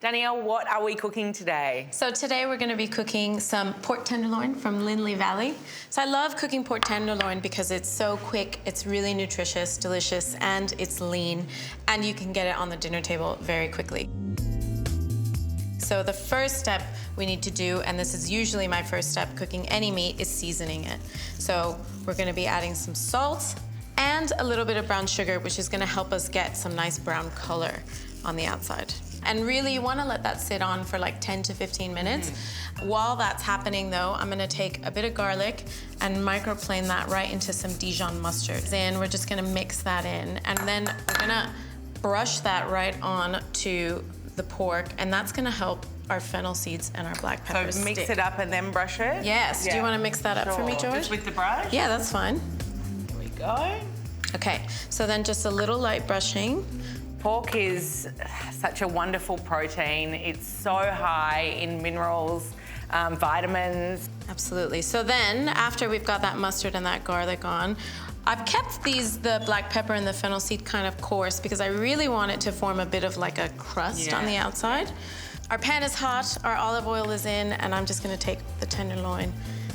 Danielle, what are we cooking today? So today we're going to be cooking some pork tenderloin from Linley Valley. So I love cooking pork tenderloin because it's so quick, it's really nutritious, delicious, and it's lean, and you can get it on the dinner table very quickly. So the first step we need to do, and this is usually my first step cooking any meat, is seasoning it. So we're going to be adding some salt and a little bit of brown sugar, which is going to help us get some nice brown color on the outside. And really, you want to let that sit on for like 10 to 15 minutes. While that's happening, though, I'm going to take a bit of garlic and microplane that right into some Dijon mustard. Then we're just going to mix that in, and then we're going to brush that right on to the pork, and that's going to help our fennel seeds and our black peppers So mix stick. it up and then brush it? Yes. Yeah. Do you want to mix that up for me, George? Just with the brush? Yeah, that's fine. Here we go. Okay, so then just a little light brushing. Pork is such a wonderful protein. It's so high in minerals, vitamins. Absolutely. So then, after we've got that mustard and that garlic on, I've kept the black pepper and the fennel seed kind of coarse because I really want it to form a bit of like a crust on the outside. Our pan is hot, our olive oil is in, and I'm just gonna take the tenderloin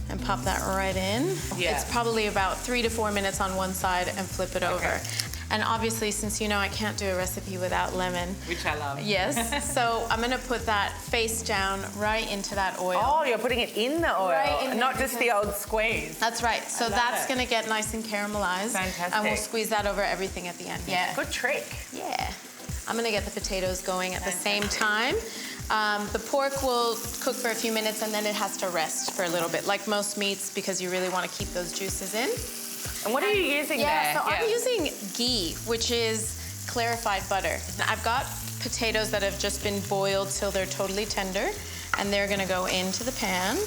and pop that right in. Yeah. It's probably about 3 to 4 minutes on one side and flip it over. And obviously, since you know I can't do a recipe without lemon. Which I love. Yes, so I'm gonna put that face down right into that oil. Oh, you're putting it in the oil, Right in not there just the old squeeze. That's right. So that's gonna get nice and caramelized. Fantastic. And we'll squeeze that over everything at the end. Yeah. Good trick. Yeah. I'm gonna get the potatoes going at the same time. The pork will cook for a few minutes and then it has to rest for a little bit, like most meats, because you really want to keep those juices in. And what are you using there? So I'm using ghee, which is clarified butter. I've got potatoes that have just been boiled till they're totally tender, and they're gonna go into the pan.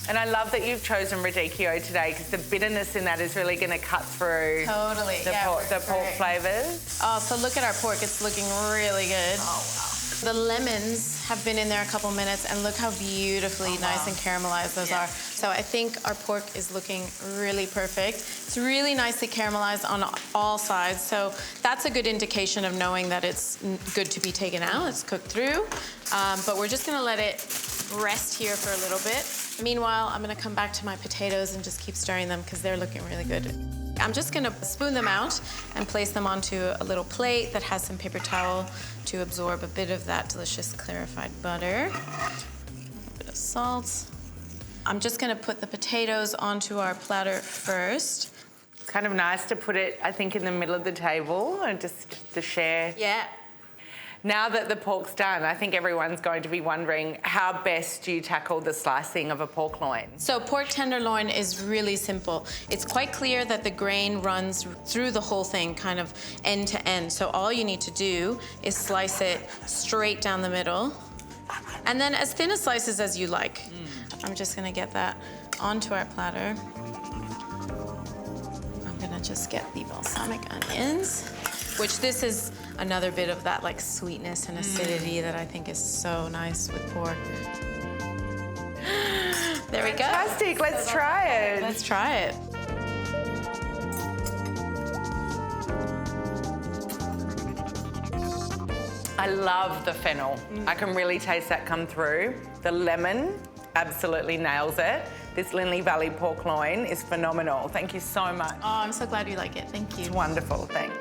And I love that you've chosen radicchio today because the bitterness in that is really going to cut through Totally, the pork flavours. Oh, so look at our pork. It's looking really good. Oh, wow. The lemons have been in there a couple minutes, and look how beautifully nice and caramelized those are. So I think our pork is looking really perfect. It's really nicely caramelized on all sides, so that's a good indication of knowing that it's good to be taken out. It's cooked through, but we're just gonna let it rest here for a little bit. Meanwhile, I'm gonna come back to my potatoes and just keep stirring them because they're looking really good. I'm just gonna spoon them out and place them onto a little plate that has some paper towel to absorb a bit of that delicious clarified butter. A bit of salt. I'm just gonna put the potatoes onto our platter first. It's kind of nice to put it, I think, in the middle of the table and just to share. Yeah. Now that the pork's done, I think everyone's going to be wondering how best do you tackle the slicing of a pork loin? So pork tenderloin is really simple. It's quite clear that the grain runs through the whole thing, kind of end to end. So all you need to do is slice it straight down the middle, and then as thin a slices as you like. I'm just gonna get that onto our platter. I'm gonna just get the balsamic onions, which this is another bit of that like sweetness and acidity that I think is so nice with pork. There we go. Fantastic, let's try it. Let's try it. I love the fennel. I can really taste that come through. The lemon absolutely nails it. This Linley Valley pork loin is phenomenal. Thank you so much. Oh, I'm so glad you like it. Thank you. Wonderful, thanks.